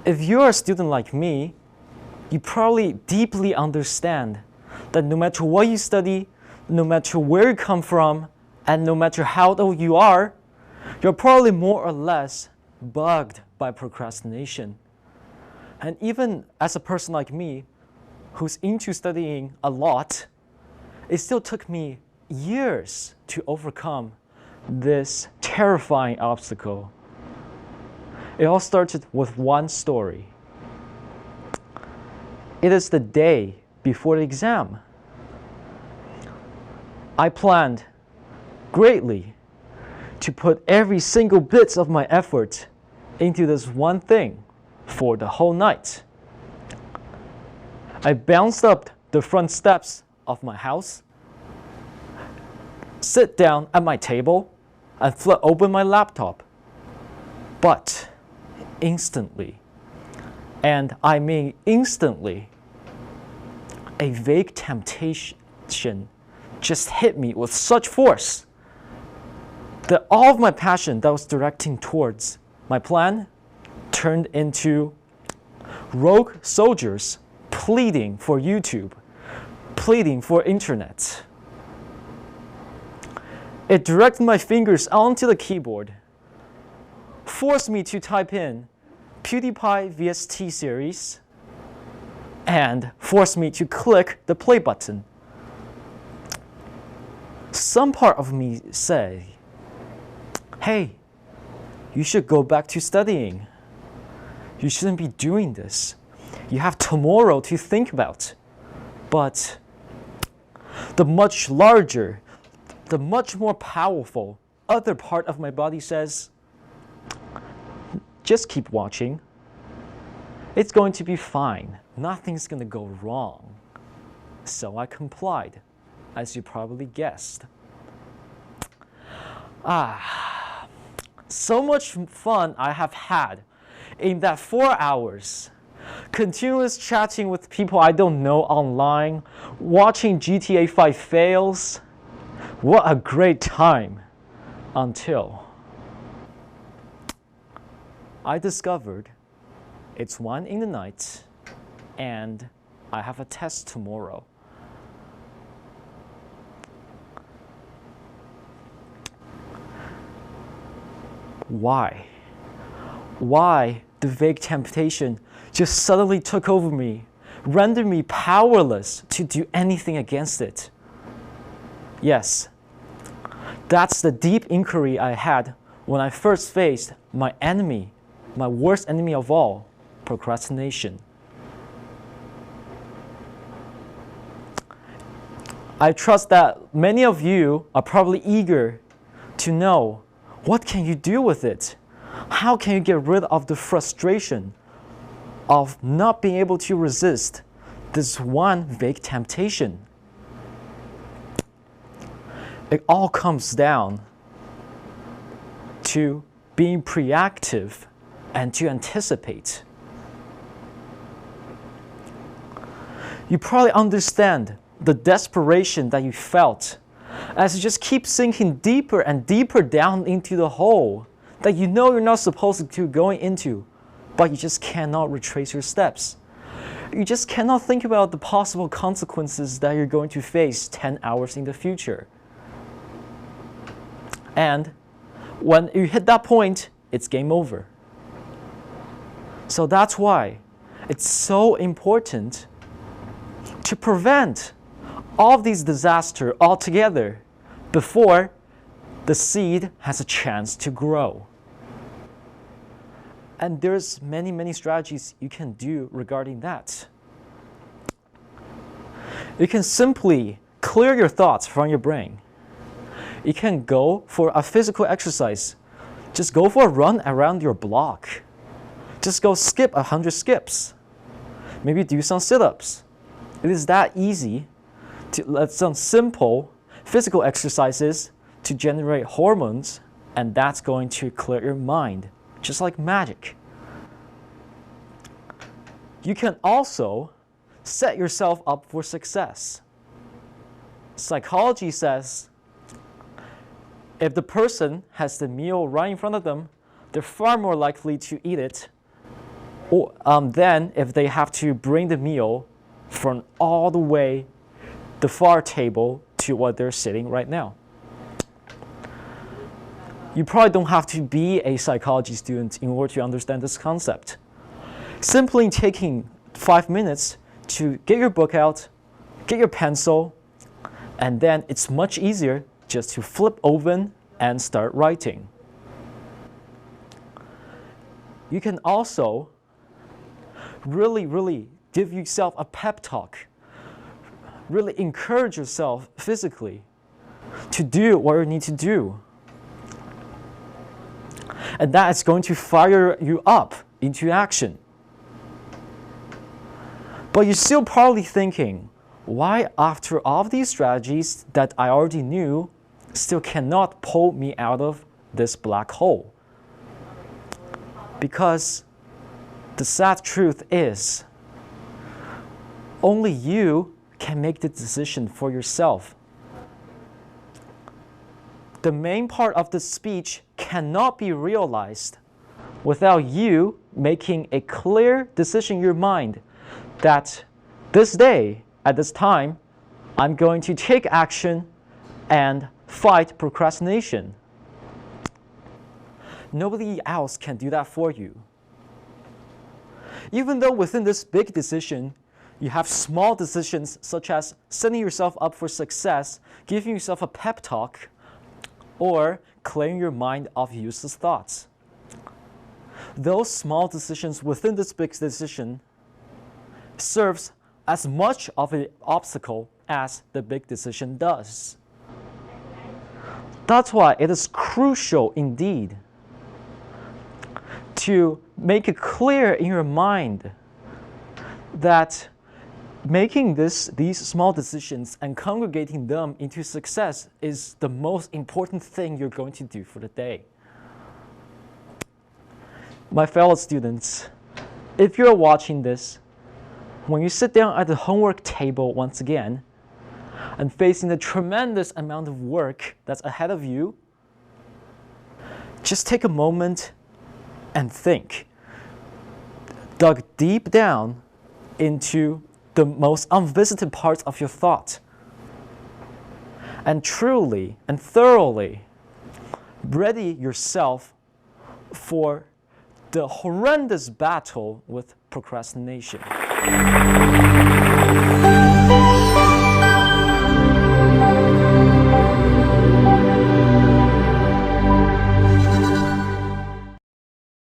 If you're a student like me, you probably deeply understand that no matter what you study, no matter where you come from, and no matter how old you are, you're probably more or less bugged by procrastination. And even as a person like me, who's into studying a lot, it still took me years to overcome this terrifying obstacle. It all started with one story. It is the day before the exam. I planned greatly to put every single bit of my effort into this one thing for the whole night. I bounced up the front steps of my house, sit down at my table, and flip open my laptop. But instantly, and I mean instantly, a vague temptation just hit me with such force that all of my passion that was directing towards my plan turned into rogue soldiers pleading for YouTube, pleading for internet. It directed my fingers onto the keyboard, forced me to type in PewDiePie VST series, and forced me to click the play button. Some part of me said, hey, you should go back to studying. You shouldn't be doing this. You have tomorrow to think about. But the much larger, the much more powerful other part of my body says, just keep watching. It's going to be fine. Nothing's going to go wrong. So I complied, as you probably guessed. So much fun I have had in that 4 hours. Continuous chatting with people I don't know online, watching GTA 5 fails. What a great time until I discovered it's 1 in the night and I have a test tomorrow. Why? Why the vague temptation just suddenly took over me, rendered me powerless to do anything against it? Yes, that's the deep inquiry I had when I first faced my enemy, my worst enemy of all, procrastination. I trust that many of you are probably eager to know, what can you do with it? How can you get rid of the frustration of not being able to resist this one vague temptation? It all comes down to being proactive and to anticipate. You probably understand the desperation that you felt as you just keep sinking deeper and deeper down into the hole that you know you're not supposed to go into, but you just cannot retrace your steps. You just cannot think about the possible consequences that you're going to face 10 hours in the future. And when you hit that point, it's game over. So that's why it's so important to prevent all of these disasters altogether before the seed has a chance to grow. And there's many strategies you can do regarding that. You can simply clear your thoughts from your brain. You can go for a physical exercise. Just go for a run around your block. Just go skip 100 skips. Maybe do some sit-ups. It is that easy to let some simple physical exercises to generate hormones, and that's going to clear your mind, just like magic. You can also set yourself up for success. Psychology says if the person has the meal right in front of them, they're far more likely to eat it Or then if they have to bring the meal from all the way the far table to what they're sitting right now. You probably don't have to be a psychology student in order to understand this concept. Simply taking 5 minutes to get your book out, get your pencil, and then it's much easier just to flip open and start writing. You can also really give yourself a pep talk, really encourage yourself physically to do what you need to do. And that is going to fire you up into action. But you're still probably thinking, why after all of these strategies that I already knew still cannot pull me out of this black hole? Because the sad truth is, only you can make the decision for yourself. The main part of the speech cannot be realized without you making a clear decision in your mind that this day, at this time, I'm going to take action and fight procrastination. Nobody else can do that for you. Even though within this big decision, you have small decisions such as setting yourself up for success, giving yourself a pep talk, or clearing your mind of useless thoughts. Those small decisions within this big decision serves as much of an obstacle as the big decision does. That's why it is crucial indeed to make it clear in your mind that making these small decisions and congregating them into success is the most important thing you're going to do for the day. My fellow students, if you're watching this, when you sit down at the homework table once again and facing the tremendous amount of work that's ahead of you, just take a moment and think. Dug deep down into the most unvisited parts of your thought, and truly and thoroughly ready yourself for the horrendous battle with procrastination.